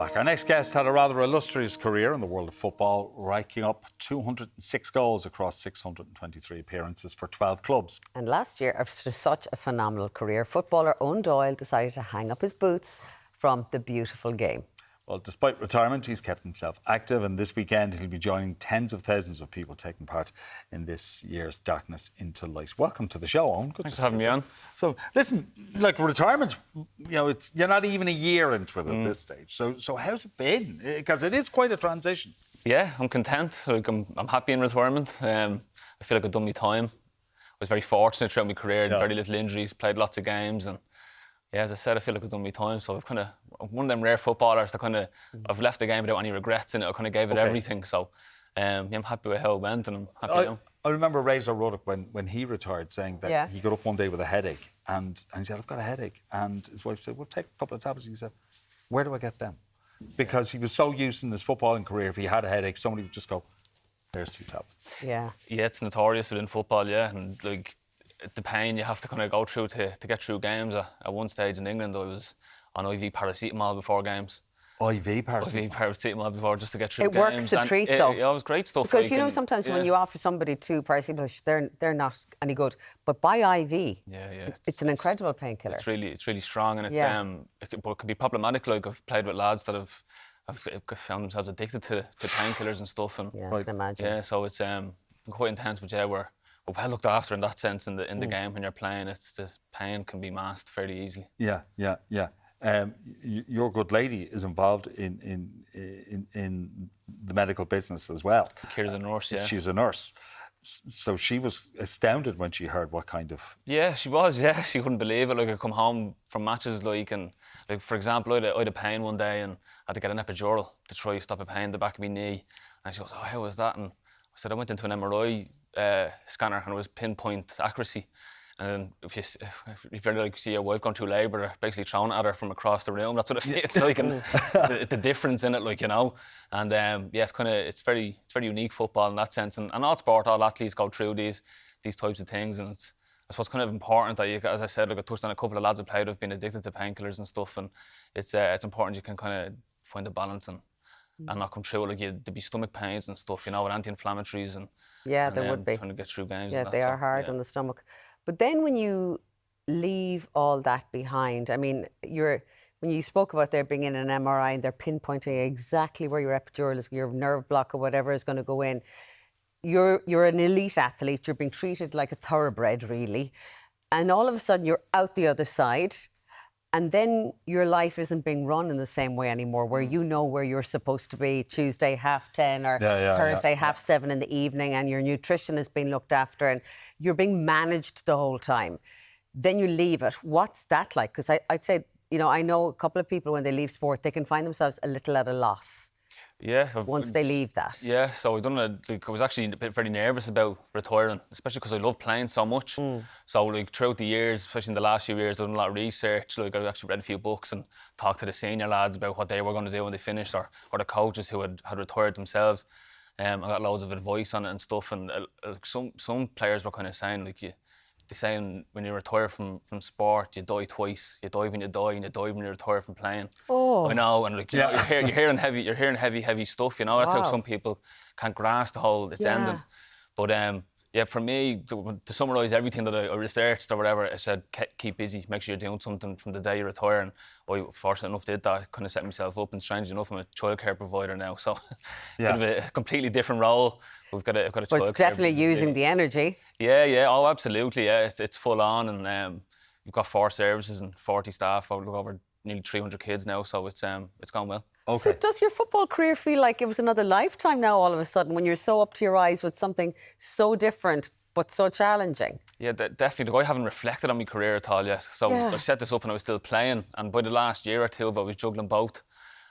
Back. Our next guest had a rather illustrious career in the world of football, racking up 206 goals across 623 appearances for 12 clubs. And last year, after such a phenomenal career, footballer Eoin Doyle decided to hang up his boots from the beautiful game. Well, despite retirement, he's kept himself active, and this weekend he'll be joining tens of thousands of people taking part in this year's Darkness into Light. Welcome to the show, Eoin. Good Thanks for having me on. So, listen, like retirement, you're not even a year into it at this stage. So how's it been? Because it is quite a transition. Yeah, I'm content. I'm happy in retirement. I feel like I've done my time. I was very fortunate throughout my career. Very little injuries, played lots of games, and yeah, as I said, I feel like I've done my time. So I'm one of them rare footballers that I've left the game without any regrets in it. I kind of gave it everything. So I'm happy with how it went, and I'm happy now. I remember Razor Ruddock when he retired saying that he got up one day with a headache and he said, I've got a headache. And his wife said, well, take a couple of tablets. He said, where do I get them? Because he was so used in his footballing career, if he had a headache, somebody would just go, there's 2 tablets. Yeah, it's notorious within football, and like the pain you have to kind of go through to get through games. At one stage in England, I was on IV paracetamol before games. IV paracetamol? IV paracetamol before, just to get through games. It works a treat, though. Yeah, it was great stuff. Because sometimes when you offer somebody 2 paracetamol, they're not any good. But by IV, it's an incredible painkiller. It's really strong, and it can be problematic. Like, I've played with lads that have found themselves addicted to painkillers and stuff. And I can imagine. Yeah, so it's quite intense, but we're well looked after in that sense in the game when you're playing. It's the pain can be masked fairly easily. Yeah. Your good lady is involved in the medical business as well. Kira's a nurse, yeah. She's a nurse. So she was astounded when she heard what kind of... Yeah, she was, yeah. She couldn't believe it. Like, I come home from matches, and for example, I had a pain one day and I had to get an epidural to try to stop a pain in the back of my knee. And she goes, oh, how was that? And I said, I went into an MRI scanner and it was pinpoint accuracy. And if you like see your wife going through labour, they're basically throwing at her from across the room. That's what it feels like, and the difference in it, And it's very unique football in that sense. And all sport, all athletes go through these types of things, and I suppose kind of important that you, as I said, I touched on a couple of lads I've played who've been addicted to painkillers and stuff, and it's important you can kind of find a balance and not come through. Like, there'd be stomach pains and stuff, with anti-inflammatories and there would be trying to get through games. Yeah, they are hard on the stomach. But then when you leave all that behind, I mean, when you spoke about there being in an MRI and they're pinpointing exactly where your epidural is, your nerve block or whatever is going to go in, you're an elite athlete, you're being treated like a thoroughbred, really, and all of a sudden you're out the other side, and then your life isn't being run in the same way anymore, where you know where you're supposed to be Tuesday 10:30 or Thursday 7:30 in the evening, and your nutrition is being looked after and you're being managed the whole time. Then you leave it. What's that like? Because I'd say, I know a couple of people when they leave sport, they can find themselves a little at a loss. Yeah. Once they leave that. Yeah, so I was actually very nervous about retiring, especially because I love playing so much. So throughout the years, especially in the last few years, I've done a lot of research. I actually read a few books and talked to the senior lads about what they were going to do when they finished, or the coaches who had retired themselves. I got loads of advice on it and stuff, and some players were kind of saying, they're saying when you retire from sport, you die twice. You die when you die, and you die when you retire from playing. Oh, I know, and you're hearing heavy stuff. That's how some people can't grasp the whole it's ending. But for me, to summarise everything that I researched or whatever, I said keep busy, make sure you're doing something from the day you retire. And I, fortunate enough, did that. I kind of set myself up, and strange enough, I'm a childcare provider now, so bit of a completely different role. I've got a but it's definitely using the energy. Yeah, oh, absolutely, yeah. It's full on, and we've got 4 services and 40 staff. We've got over nearly 300 kids now, so it's gone well. Okay. So does your football career feel like it was another lifetime now all of a sudden, when you're so up to your eyes with something so different but so challenging? Yeah, definitely. I haven't reflected on my career at all yet. So I set this up and I was still playing, and by the last year or two I was juggling both.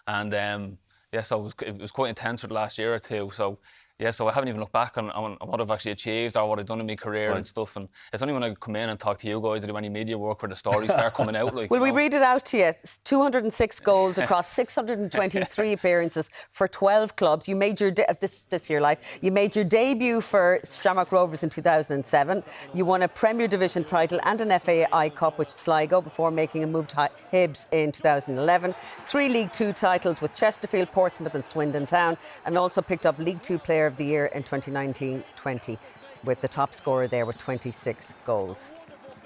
And so it was quite intense for the last year or two. So Yeah, so I haven't even looked back on what I've actually achieved or what I've done in my career and stuff. And it's only when I come in and talk to you guys or do any media work where the stories start coming out. Like, Will we read it out to you? It's 206 goals across 623 appearances for 12 clubs. You made your this is your life. You made your debut for Shamrock Rovers in 2007. You won a Premier Division title and an FAI Cup with Sligo before making a move to Hibs in 2011. 3 League Two titles with Chesterfield, Portsmouth and Swindon Town, and also picked up League Two Player of the Year in 2019-20 with the top scorer there with 26 goals.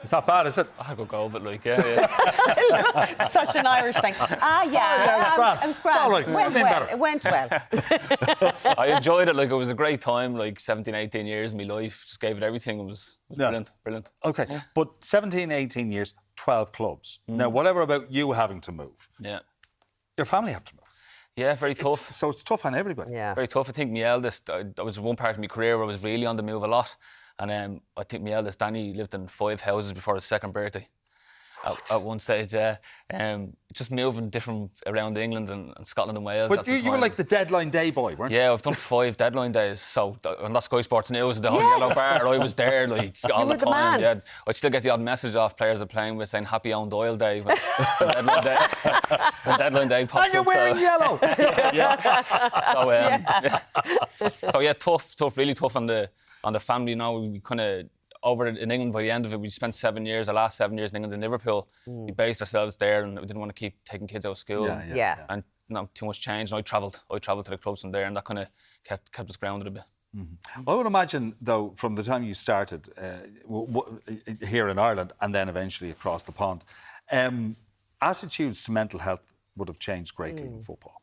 It's not bad, is it? I could go, but like, yeah. Such an Irish thing. It was grand. All right. It went well. I enjoyed it. Like, it was a great time. Like 17, 18 years of my life, just gave it everything. It was brilliant. Okay, but 17, 18 years, 12 clubs. Now, whatever about you having to move, your family have to move. Yeah, very tough. So it's tough on everybody. Yeah. Very tough. I think my eldest, I was one part of my career where I was really on the move a lot. And I think my eldest, Danny, lived in 5 houses before his 2nd birthday. At one stage, just moving different around England and Scotland and Wales. But you were like the deadline day boy, weren't you? Yeah, I've done 5 deadline days. So on that Sky Sports News, the yellow bar, I was there like all the time. Yeah, I'd still get the odd message off players I'm playing with saying Happy Own Doyle Day when deadline day pops up. And you're wearing yellow. So yeah, tough, really tough on the family. You know, we kind of over in England by the end of it. We spent 7 years, the last 7 years in England in Liverpool. We based ourselves there, and we didn't want to keep taking kids out of school. And not too much change. And I travelled to the clubs from there, and that kind of kept us grounded a bit. I would imagine, though, from the time you started here in Ireland and then eventually across the pond, attitudes to mental health would have changed greatly in football.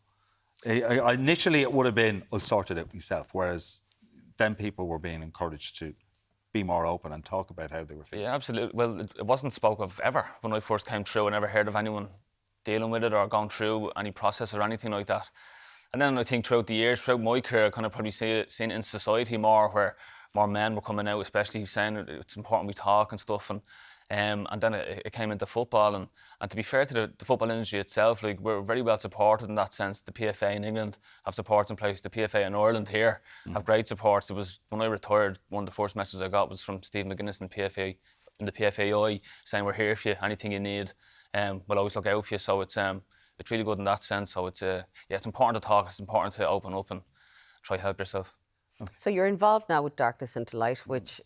Initially, it would have been, I'll sort it out myself, whereas then people were being encouraged to be more open and talk about how they were feeling. Yeah, absolutely. Well, it wasn't spoke of ever when I first came through. I never heard of anyone dealing with it or going through any process or anything like that. And then I think throughout the years, throughout my career, I kind of probably seen it in society more, where more men were coming out, especially saying it's important we talk and stuff. And then it came into football. And to be fair to the football industry itself, like, we're very well supported in that sense. The PFA in England have supports in place. The PFA in Ireland here have great supports. It was when I retired, one of the first messages I got was from Steve McGuinness in the PFAI saying, we're here for you, anything you need. We'll always look out for you. So it's really good in that sense. So it's important to talk. It's important to open up and try to help yourself. So you're involved now with Darkness into Light, which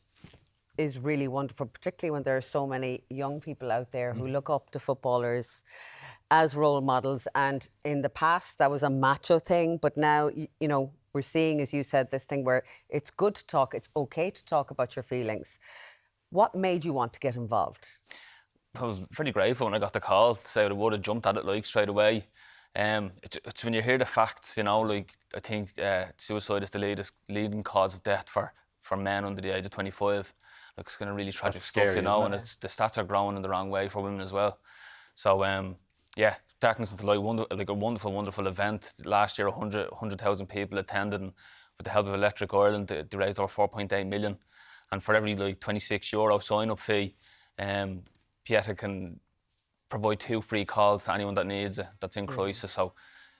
is really wonderful, particularly when there are so many young people out there who look up to footballers as role models. And in the past, that was a macho thing. But now, you know, we're seeing, as you said, this thing where it's good to talk. It's okay to talk about your feelings. What made you want to get involved? I was pretty grateful when I got the call to say I would have jumped at it like straight away. It's when you hear the facts, you know, like, I think suicide is the leading cause of death for men under the age of 25. Like, it's kind of really tragic stuff, you know, and the stats are growing in the wrong way for women as well. So, Darkness into Light, like a wonderful, wonderful event. Last year, 100,000 people attended, and with the help of Electric Ireland, they raised over 4.8 million. And for every like €26 sign-up fee, Pieta can provide 2 free calls to anyone that needs it, that's in crisis. So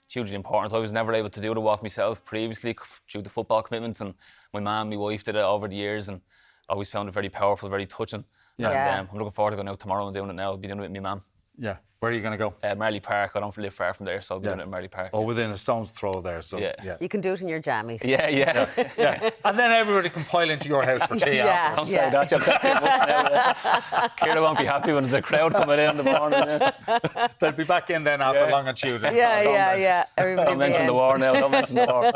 it's hugely important. I was never able to do the walk myself previously due to football commitments, and my mum, my wife did it over the years, and I always found it very powerful, very touching. And I'm looking forward to going out tomorrow and doing it now. I'll be doing it with my mum. Yeah. Where are you going to go? Marley Park. I don't live far from there, so I'll be doing it in Marley Park. Oh, within a stone's throw there. So You can do it in your jammies. Yeah. And then everybody can pile into your house for tea after. Don't say that, you've got too much now. Kira won't be happy when there's a crowd coming in the morning. They'll be back in then after longitude. Everybody don't mention the war now. Don't mention the war.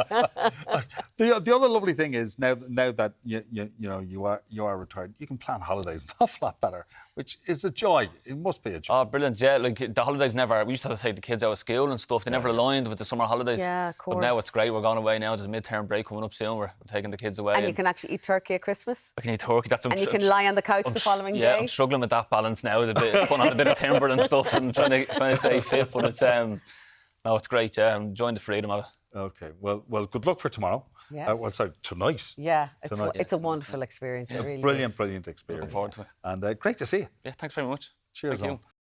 The other lovely thing is now that you are retired, you can plan holidays an awful lot better, which is a joy. It must be a joy. Oh, brilliant! Yeah, like the holidays we used to have to take the kids out of school and stuff. They never aligned with the summer holidays. Yeah, of course. But now it's great. We're going away now. There's a mid-term break coming up soon. We're taking the kids away. And you can actually eat turkey at Christmas. I can eat turkey. And you can lie on the couch the following day. Yeah, I'm struggling with that balance now. Putting on a bit of timber and stuff and trying to stay fit. But it's it's great. Yeah, I'm enjoying the freedom of it. Okay. Well, good luck for tomorrow. Yes. Sorry, tonight. Yeah, it's a wonderful experience. It really brilliant experience. Looking forward to it. And great to see you. Yeah, thanks very much. Cheers. Thank you.